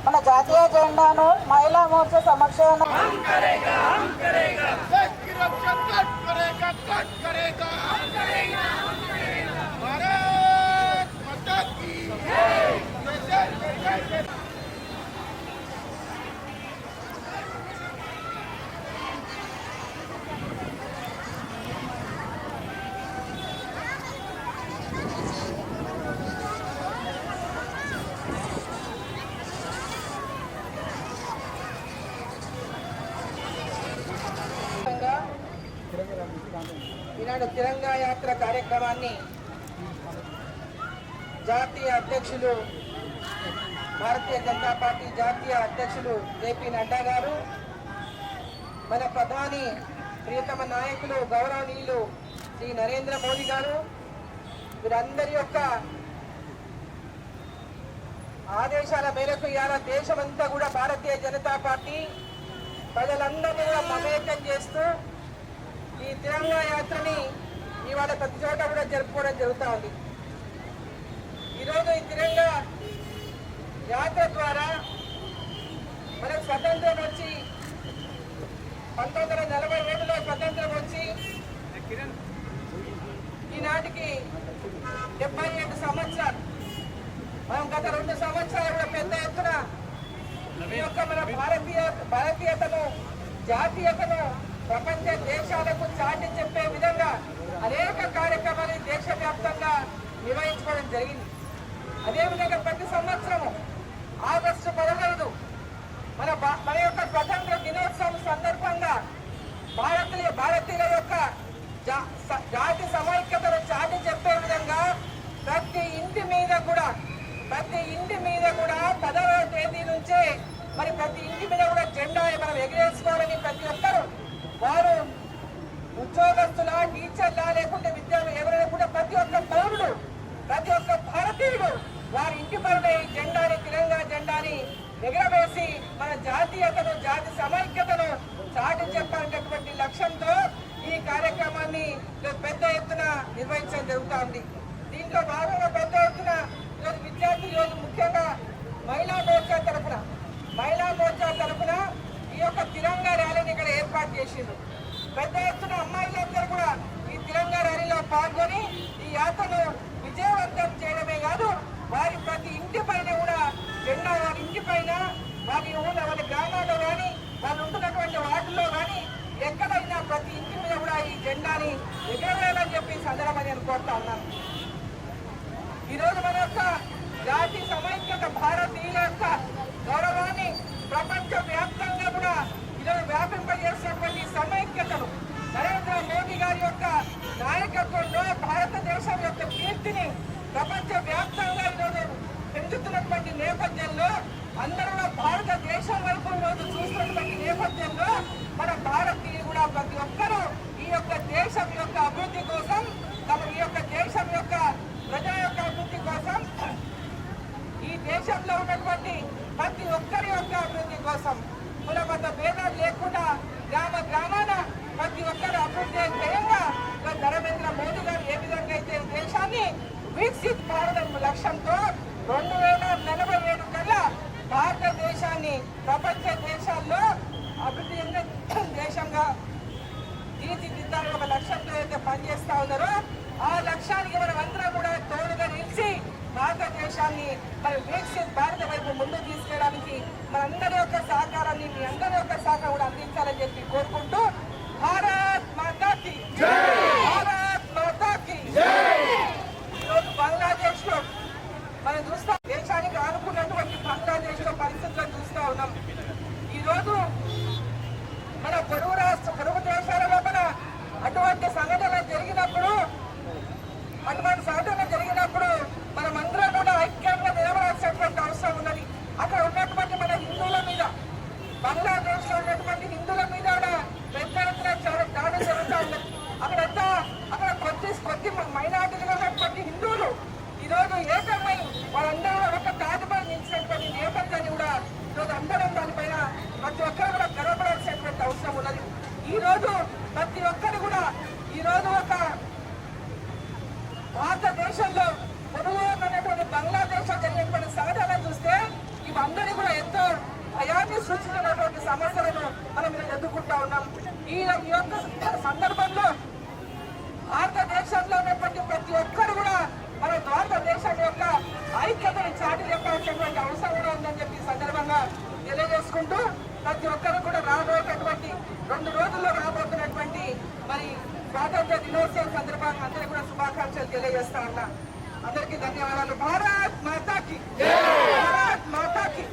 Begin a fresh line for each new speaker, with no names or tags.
మన జాతీయ జెండాను మహిళా మోర్చా సమక్షంలో ఈనాడు తిరంగా యాత్ర కార్యక్రమాన్ని జాతీయ అధ్యక్షులు భారతీయ జనతా పార్టీ జాతీయ అధ్యక్షులు జేపీ నడ్డా గారు, మన ప్రధాని ప్రియతమ నాయకులు గౌరవనీయులు శ్రీ నరేంద్ర మోదీ గారు, వీరందరి యొక్క ఆదేశాల మేరకు ఇవాళ దేశమంతా కూడా భారతీయ జనతా పార్టీ ప్రజలందరినీ కూడా మమేకం చేస్తూ ఈ తిరంగా యాత్రని ఇవాళ ప్రతి చోట కూడా జరుపుకోవడం జరుగుతూ ఉంది. ఈరోజు ఈ తిరంగా యాత్ర ద్వారా మనకు స్వతంత్రం వచ్చి 1947లో స్వతంత్రం వచ్చి ఈనాటికి 77 సంవత్సరాలు. మనం గత 2 సంవత్సరాలు కూడా పెద్ద ఎత్తున ఈ యొక్క మన భారతీయతను జాతీయతను ప్రపంచ దేశాలకు చాటి చెప్పే విధంగా అనేక కార్యక్రమాలు దేశవ్యాప్తంగా నిర్వహించుకోవడం జరిగింది. అదేవిధంగా ప్రతి సంవత్సరము ఆగస్టు 15 మన యొక్క స్వతంత్ర దినోత్సవం సందర్భంగా భారతీయుల యొక్క జాతి సమైక్యతను చాటి చెప్పే విధంగా ప్రతి ఇంటి మీద కూడా 10వ తేదీ నుంచే మరి ప్రతి ఇంటి మీద కూడా జెండా మనం ఎగిరేసుకోవాలని ప్రతి ఒక్కరు వారు ఉద్యోగస్తుల టీచర్లా లేకుంటే విద్యార్థులు ఎవరైనా కూడా ప్రతి ఒక్క పౌరుడు ప్రతి ఒక్క భారతీయుడు వారి ఇంటి పైన ఈ జెండాని తిరంగా జెండాని ఎగరవేసి మన జాతీయతను జాతి సమైక్యతను చాటి చెప్పాలనేటువంటి లక్ష్యంతో ఈ కార్యక్రమాన్ని పెద్ద ఎత్తున నిర్వహించడం జరుగుతోంది. దీంట్లో భాగంగా పెద్ద ఎత్తున ఈరోజు విద్యార్థులు ఈరోజు ముఖ్యంగా మహిళా మోర్చా తరఫున ఈ యొక్క తిరంగా ర్యాలీని ఇక్కడ ఏర్పాటు చేసిండ్రు. పెద్ద ఎత్తున అమ్మాయిలందరూ కూడా ఈ తిరంగా ర్యాలీలో పాల్గొని ఈ యాత్రను విజయవంతం చేయడమే కాదు, వారి ప్రతి ఇంటి పైన కూడా జెండా వారి ఇంటి పైన వాళ్ళ గ్రామాల్లో కానీ వాళ్ళు ఉంటున్నటువంటి వార్డుల్లో కానీ ఎక్కడైనా ప్రతి ఇంటి మీద కూడా ఈ జెండాని ఎగరవేయాలని చెప్పి సందర్భంగా నేను కోరుతా ఉన్నాను. ఈరోజు మన యొక్క జాతి సమైక్యత భారతీయుల యొక్క గౌరవాన్ని ప్రపంచ వ్యాప్తంగా కూడా ఈరోజు వ్యాపింపజేసినటువంటి సమైక్యతను నరేంద్ర మోదీ గారి యొక్క నాయకత్వంలో భారతదేశం యొక్క కీర్తిని ప్రపంచ వ్యాప్తంగా ఈరోజు పెంచుతున్నటువంటి నేపథ్యంలో అందరూ భారతదేశం వైపు ఈరోజు చూస్తున్నటువంటి నేపథ్యంలో మన భారతీయులు కూడా ప్రతి ఒక్కరూ ఈ యొక్క దేశం యొక్క అభివృద్ధి కోసం ఈ యొక్క దేశం యొక్క ప్రజల యొక్క అభివృద్ధి కోసం ఈ దేశంలో ఉన్నటువంటి ప్రతి ఒక్కరి యొక్క అభివృద్ధి కోసం కులమత భేదాలు లేకుండా గ్రామాన ప్రతి ఒక్కరు అభివృద్ధి ధ్యేయంగా నరేంద్ర మోదీ గారు ఏ విధంగా అయితే దేశాన్ని వికసిత్ భారతం లక్ష్యంతో 2047 కల్లా భారతదేశాన్ని ప్రపంచ దేశాల్లో అభివృద్ధి చెందిన దేశంగా తీర్చిదిద్దాలని ఒక లక్ష్యంతో అయితే పనిచేస్తా ఉన్నారో ఆ లక్ష్యానికి మనం అందరం కూడా తోడుగా నిలిచి భారతదేశాన్ని మరి వికసిత్ భారత వైపు ముందుకు తీసుకెళ్ళడానికి మనందరి యొక్క సహకారాన్ని మీ అందరి యొక్క సహకారం కూడా అందించాలని చెప్పి కోరుకుంటూ భారత్ మాతాకి భారత్ మాతాకి ఈరోజు బంగ్లాదేశ్ లో మనం చూస్తాం, దేశానికి ఆనుకున్నటువంటి బంగ్లాదేశ్ లో పరిస్థితులను చూస్తా ఉన్నాం. ఈరోజు బంగ్లాదేశ్ లో ఉన్నటువంటి హిందువుల మీద కూడా పెద్ద ఎత్తున చాలా దాడులు జరుగుతూ ఉన్నాయి. అక్కడ కొద్ది మైనార్టీలుగా ఉన్నటువంటి హిందువులు ఈ రోజు ఏకమై వాళ్ళందరూ ఒక తాజుపై నిలిచినటువంటి నేపథ్యాన్ని కూడా ఈరోజు అందరం దానిపైన ప్రతి ఒక్కరు కూడా గర్వపడాల్సినటువంటి అవసరం ఉన్నది. ఈ రోజు ప్రతి ఒక్కరు కూడా ఈ రోజు ఒక భారతదేశంలో పొరుగు ఉన్నటువంటి బంగ్లాదేశ్ లో జరిగినటువంటి సంఘటన చూస్తే ఇవందరూ కూడా ఎంతో భయాన్ని సూచించినటువంటి సమస్యలను మనం ఎదుర్కొంటా ఉన్నాం. ఈ యొక్క సందర్భంలో భారతదేశంలో ఉన్నటువంటి ప్రతి ఒక్కరు కూడా మన భారతదేశం యొక్క ఐక్యతను చాటి చెప్పాల్సినటువంటి అవసరం కూడా ఉందని చెప్పి సందర్భంగా తెలియజేసుకుంటూ ప్రతి ఒక్కరు కూడా రాబోయేటటువంటి 2 రోజుల్లో రాబోతున్నటువంటి మరి స్వాతంత్ర దినోత్సవం సందర్భంగా అందరికీ కూడా శుభాకాంక్షలు తెలియజేస్తా ఉన్నా. అందరికీ ధన్యవాదాలు. భారత్ మాతాకి, భారత్ మాతాకి.